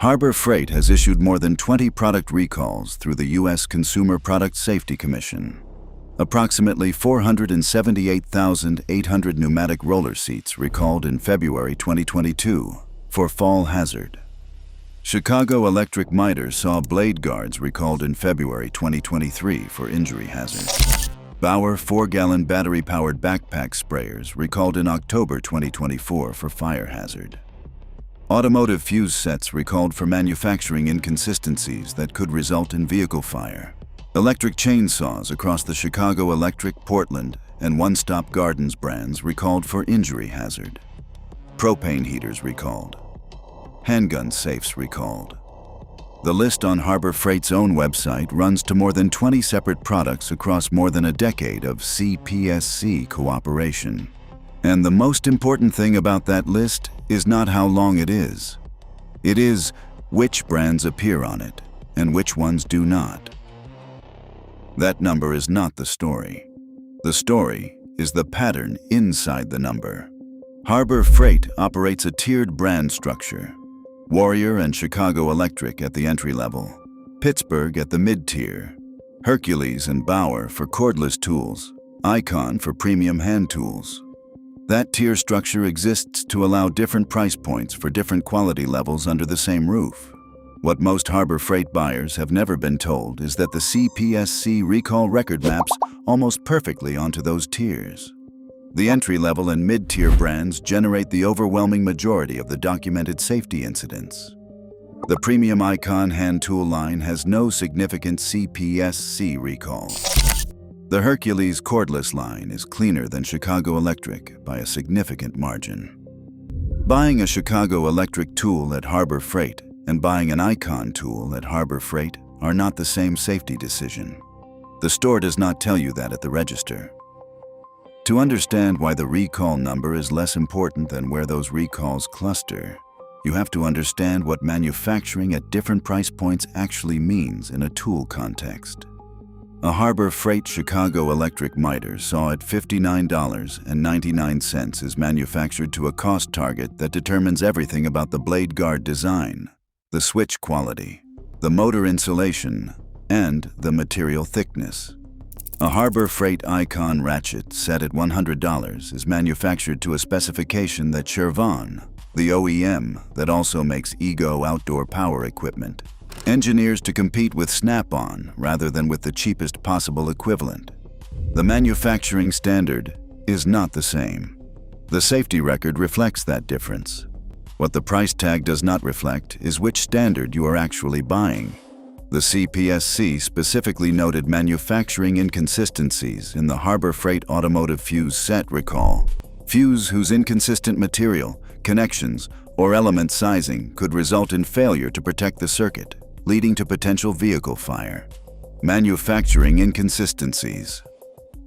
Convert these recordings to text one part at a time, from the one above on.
Harbor Freight has issued more than 20 product recalls through the U.S. Consumer Product Safety Commission. Approximately 478,800 pneumatic roller seats recalled in February 2022 for fall hazard. Chicago Electric Miters saw blade guards recalled in February 2023 for injury hazard. Bauer 4-gallon battery-powered backpack sprayers recalled in October 2024 for fire hazard. Automotive fuse sets recalled for manufacturing inconsistencies that could result in vehicle fire. Electric chainsaws across the Chicago Electric, Portland, and One Stop Gardens brands recalled for injury hazard. Propane heaters recalled. Handgun safes recalled. The list on Harbor Freight's own website runs to more than 20 separate products across more than a decade of CPSC cooperation. And the most important thing about that list is not how long it is. It is which brands appear on it and which ones do not. That number is not the story. The story is the pattern inside the number. Harbor Freight operates a tiered brand structure. Warrior and Chicago Electric at the entry level, Pittsburgh at the mid-tier, Hercules and Bauer for cordless tools, Icon for premium hand tools. That tier structure exists to allow different price points for different quality levels under the same roof. What most Harbor Freight buyers have never been told is that the CPSC recall record maps almost perfectly onto those tiers. The entry-level and mid-tier brands generate the overwhelming majority of the documented safety incidents. The premium Icon hand tool line has no significant CPSC recalls. The Hercules cordless line is cleaner than Chicago Electric by a significant margin. Buying a Chicago Electric tool at Harbor Freight and buying an Icon tool at Harbor Freight are not the same safety decision. The store does not tell you that at the register. To understand why the recall number is less important than where those recalls cluster, you have to understand what manufacturing at different price points actually means in a tool context. A Harbor Freight Chicago Electric miter saw at $59.99 is manufactured to a cost target that determines everything about the blade guard design, the switch quality, the motor insulation, and the material thickness. A Harbor Freight Icon ratchet set at $100 is manufactured to a specification that Chervon, the OEM that also makes Ego outdoor power equipment, engineers to compete with Snap-on rather than with the cheapest possible equivalent. The manufacturing standard is not the same. The safety record reflects that difference. What the price tag does not reflect is which standard you are actually buying. The CPSC specifically noted manufacturing inconsistencies in the Harbor Freight automotive fuse set recall. Fuse whose inconsistent material, connections, or element sizing could result in failure to protect the circuit, leading to potential vehicle fire. Manufacturing inconsistencies.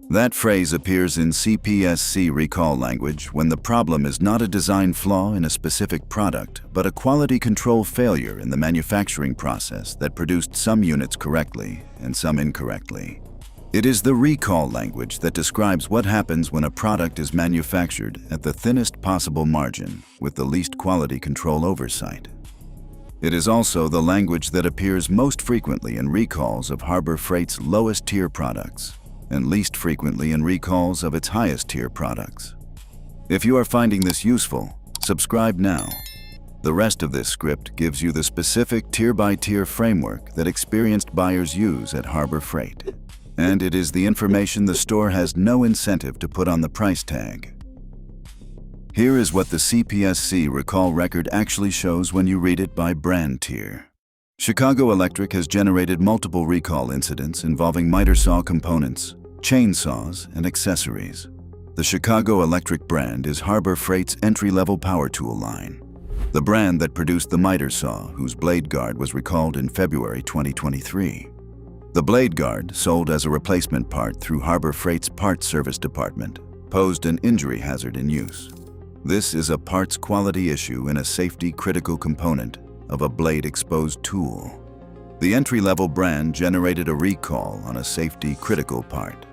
That phrase appears in CPSC recall language when the problem is not a design flaw in a specific product, but a quality control failure in the manufacturing process that produced some units correctly and some incorrectly. It is the recall language that describes what happens when a product is manufactured at the thinnest possible margin with the least quality control oversight. It is also the language that appears most frequently in recalls of Harbor Freight's lowest tier products and least frequently in recalls of its highest tier products. If you are finding this useful, subscribe now. The rest of this script gives you the specific tier-by-tier framework that experienced buyers use at Harbor Freight. And it is the information the store has no incentive to put on the price tag. Here is what the CPSC recall record actually shows when you read it by brand tier. Chicago Electric has generated multiple recall incidents involving miter saw components, chainsaws, and accessories. The Chicago Electric brand is Harbor Freight's entry-level power tool line, the brand that produced the miter saw whose blade guard was recalled in February 2023. The blade guard, sold as a replacement part through Harbor Freight's parts service department, posed an injury hazard in use. This is a parts quality issue in a safety-critical component of a blade-exposed tool. The entry-level brand generated a recall on a safety-critical part.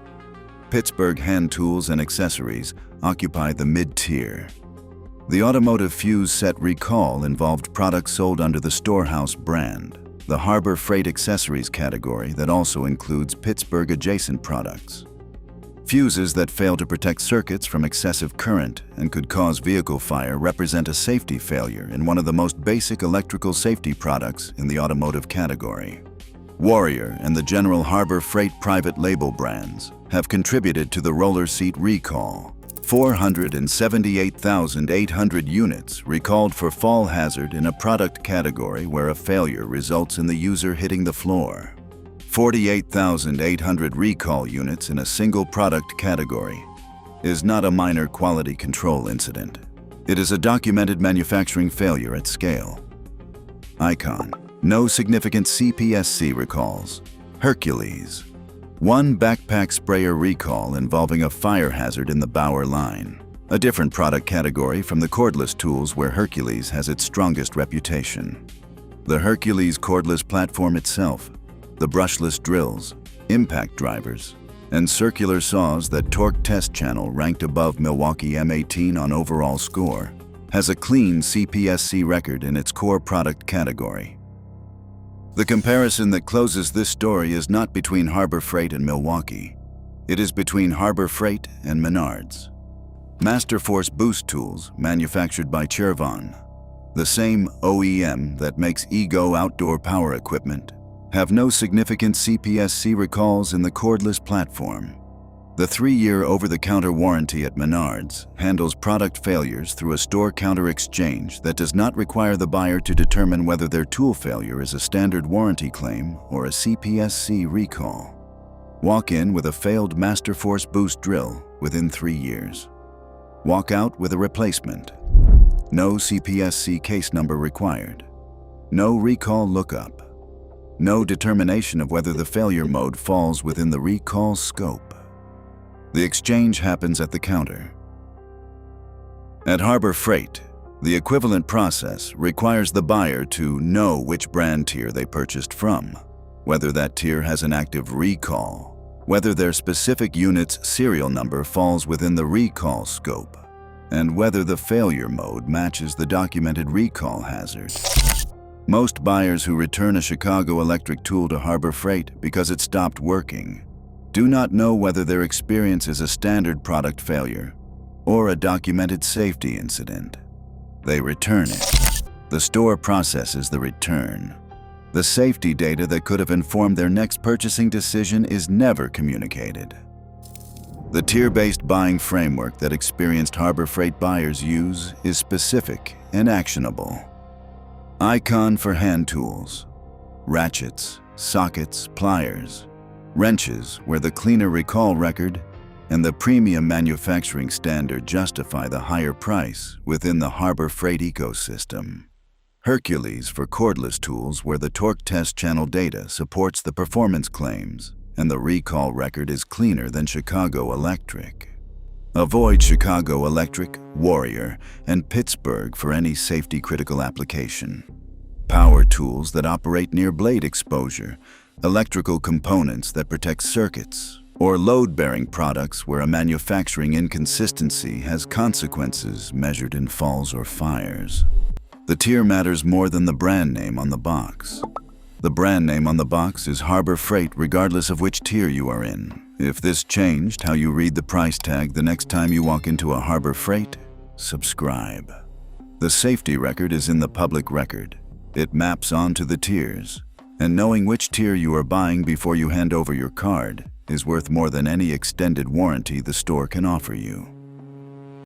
Pittsburgh hand tools and accessories occupy the mid-tier. The automotive fuse set recall involved products sold under the Storehouse brand, the Harbor Freight accessories category that also includes Pittsburgh-adjacent products. Fuses that fail to protect circuits from excessive current and could cause vehicle fire represent a safety failure in one of the most basic electrical safety products in the automotive category. Warrior and the General Harbor Freight private label brands have contributed to the roller seat recall. 478,800 units recalled for fall hazard in a product category where a failure results in the user hitting the floor. 48,800 recall units in a single product category is not a minor quality control incident. It is a documented manufacturing failure at scale. Icon. No significant CPSC recalls. Hercules. One backpack sprayer recall involving a fire hazard in the Bauer line, a different product category from the cordless tools where Hercules has its strongest reputation. The Hercules cordless platform itself, the brushless drills, impact drivers, and circular saws that Torque Test Channel ranked above Milwaukee M18 on overall score, has a clean CPSC record in its core product category. The comparison that closes this story is not between Harbor Freight and Milwaukee. It is between Harbor Freight and Menards. Masterforce boost tools manufactured by Chervon, the same OEM that makes Ego outdoor power equipment, have no significant CPSC recalls in the cordless platform. The 3-year over-the-counter warranty at Menards handles product failures through a store counter exchange that does not require the buyer to determine whether their tool failure is a standard warranty claim or a CPSC recall. Walk in with a failed Masterforce boost drill within 3 years. Walk out with a replacement. No CPSC case number required. No recall lookup. No determination of whether the failure mode falls within the recall scope. The exchange happens at the counter. At Harbor Freight, the equivalent process requires the buyer to know which brand tier they purchased from, whether that tier has an active recall, whether their specific unit's serial number falls within the recall scope, and whether the failure mode matches the documented recall hazard. Most buyers who return a Chicago electric tool to Harbor Freight because it stopped working do not know whether their experience is a standard product failure or a documented safety incident. They return it. The store processes the return. The safety data that could have informed their next purchasing decision is never communicated. The tier-based buying framework that experienced Harbor Freight buyers use is specific and actionable. Icon for hand tools, ratchets, sockets, pliers, wrenches where the cleaner recall record and the premium manufacturing standard justify the higher price within the Harbor Freight ecosystem. Hercules for cordless tools where the Torque Test Channel data supports the performance claims and the recall record is cleaner than Chicago Electric. Avoid Chicago Electric, Warrior, and Pittsburgh for any safety-critical application. Power tools that operate near blade exposure, electrical components that protect circuits, or load-bearing products where a manufacturing inconsistency has consequences measured in falls or fires. The tier matters more than the brand name on the box. The brand name on the box is Harbor Freight regardless of which tier you are in. If this changed how you read the price tag the next time you walk into a Harbor Freight, subscribe. The safety record is in the public record. It maps onto the tiers, and knowing which tier you are buying before you hand over your card is worth more than any extended warranty the store can offer you.